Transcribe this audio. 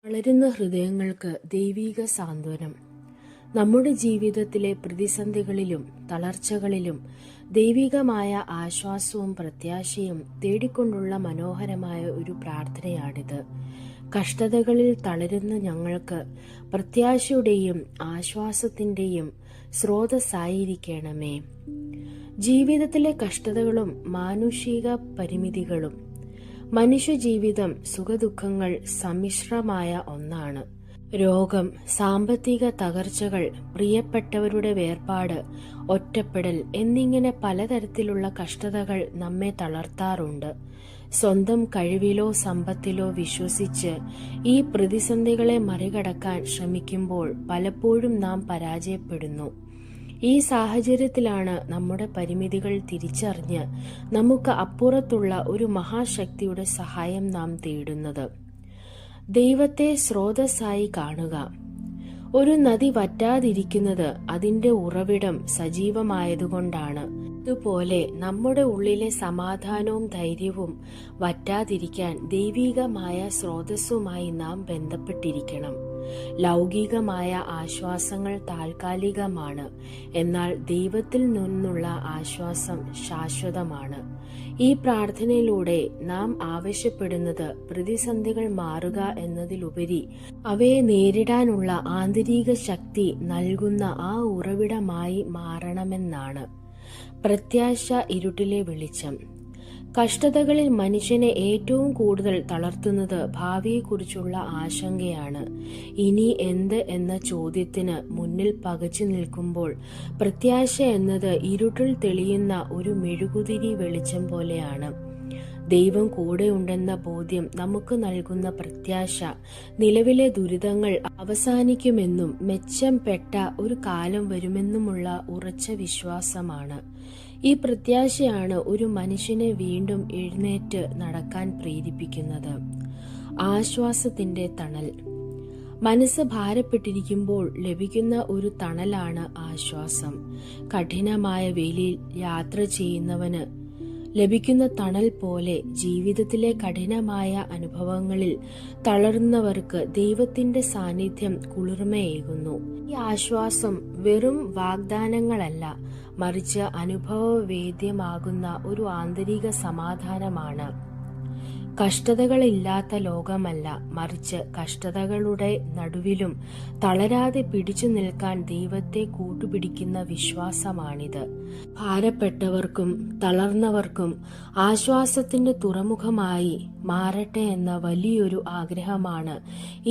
വളരുന്ന ഹൃദയങ്ങൾക്ക് ദൈവീക സാന്ത്വനം. നമ്മുടെ ജീവിതത്തിലെ പ്രതിസന്ധികളിലും തളർച്ചകളിലും ദൈവികമായ ആശ്വാസവും പ്രത്യാശയും തേടിക്കൊണ്ടുള്ള മനോഹരമായ ഒരു പ്രാർത്ഥനയാണിത്. കഷ്ടതകളിൽ തളരുന്ന ഞങ്ങൾക്ക് പ്രത്യാശയുടെയും ആശ്വാസത്തിന്റെയും സ്രോതസ്സായിരിക്കണമേ. ജീവിതത്തിലെ കഷ്ടതകളും മാനുഷിക പരിമിതികളും മനുഷ്യജീവിതം സുഖദുഃഖങ്ങൾ സമ്മിശ്രമായ ഒന്നാണ്. രോഗം, സാമ്പത്തിക തകർച്ചകൾ, പ്രിയപ്പെട്ടവരുടെ വേർപാട്, ഒറ്റപ്പെടൽ എന്നിങ്ങനെ പലതരത്തിലുള്ള കഷ്ടതകൾ നമ്മെ തളർത്താറുണ്ട്. സ്വന്തം കഴിവിലോ സമ്പത്തിലോ വിശ്വസിച്ച് ഈ പ്രതിസന്ധികളെ മറികടക്കാൻ ശ്രമിക്കുമ്പോൾ പലപ്പോഴും നാം പരാജയപ്പെടുന്നു. ഈ സാഹചര്യത്തിലാണ് നമ്മുടെ പരിമിതികൾ തിരിച്ചറിഞ്ഞ് നമുക്ക് അപ്പുറത്തുള്ള ഒരു മഹാശക്തിയുടെ സഹായം നാം തേടുന്നത്. ദൈവത്തെ സ്രോതസ്സായി കാണുക. ഒരു നദി വറ്റാതിരിക്കുന്നത് അതിന്റെ ഉറവിടം സജീവമായതുകൊണ്ടാണ്. അതുപോലെ നമ്മുടെ ഉള്ളിലെ സമാധാനവും ധൈര്യവും വറ്റാതിരിക്കാൻ ദൈവികമായ സ്രോതസ്സുമായി നാം ബന്ധപ്പെട്ടിരിക്കണം. ലൗകികമായ ആശ്വാസങ്ങൾ താൽക്കാലികമാണ്, എന്നാൽ ദൈവത്തിൽ നിന്നുള്ള ആശ്വാസം ശാശ്വതമാണ്. ഈ പ്രാർത്ഥനയിലൂടെ നാം ആവശ്യപ്പെടുന്നത് പ്രതിസന്ധികൾ മാറുക എന്നതിലുപരി അവയെ നേരിടാനുള്ള ആന്തരിക ശക്തി നൽകുന്ന ആ ഉറവിടമായി മാറണമെന്നാണ്. പ്രത്യാശ ഇരുട്ടിലെ വെളിച്ചം. കഷ്ടതകളിൽ മനുഷ്യനെ ഏറ്റവും കൂടുതൽ തളർത്തുന്നത് ഭാവിയെക്കുറിച്ചുള്ള ആശങ്കയാണ്. ഇനി എന്ത് എന്ന ചോദ്യത്തിന് മുന്നിൽ പകച്ചു നിൽക്കുമ്പോൾ പ്രത്യാശ എന്നത് ഇരുട്ടിൽ തെളിയുന്ന ഒരു മെഴുകുതിരി വെളിച്ചം പോലെയാണ്. ദൈവം കൂടെയുണ്ടെന്ന ബോധ്യം നമുക്ക് നൽകുന്ന പ്രത്യാശ നിലവിലെ ദുരിതങ്ങൾ അവസാനിക്കുമെന്നും മെച്ചപ്പെട്ട ഒരു കാലം വരുമെന്നുമുള്ള ഉറച്ച വിശ്വാസമാണ്. ഈ പ്രത്യാശയാണ് ഒരു മനുഷ്യനെ വീണ്ടും എഴുന്നേറ്റ് നടക്കാൻ പ്രേരിപ്പിക്കുന്നത്. ആശ്വാസത്തിന്റെ തണൽ. മനസ്സ് ഭാരപ്പെട്ടിരിക്കുമ്പോൾ ലഭിക്കുന്ന ഒരു തണലാണ് ആശ്വാസം. കഠിനമായ വെയിലിൽ യാത്ര ചെയ്യുന്നവന് ലഭിക്കുന്ന തണൽ പോലെ ജീവിതത്തിലെ കഠിനമായ അനുഭവങ്ങളിൽ തളർന്നവർക്ക് ദൈവത്തിന്റെ സാന്നിധ്യം കുളിർമയേകുന്നു. ഈ ആശ്വാസം വെറും വാഗ്ദാനങ്ങളല്ല, മറിച്ച് അനുഭവവേദ്യമാകുന്ന ഒരു ആന്തരിക സമാധാനമാണ്. കഷ്ടതകളില്ലാത്ത ലോകമല്ല, മറിച്ച് കഷ്ടതകളുടെ നടുവിലും തളരാതെ പിടിച്ചു നിൽക്കാൻ ദൈവത്തെ കൂട്ടുപിടിക്കുന്ന വിശ്വാസമാണിത്. ഭാരപ്പെട്ടവർക്കും തളർന്നവർക്കും ആശ്വാസത്തിന്റെ തുറമുഖമായി മാറട്ടെ എന്ന വലിയൊരു ആഗ്രഹമാണ് ഈ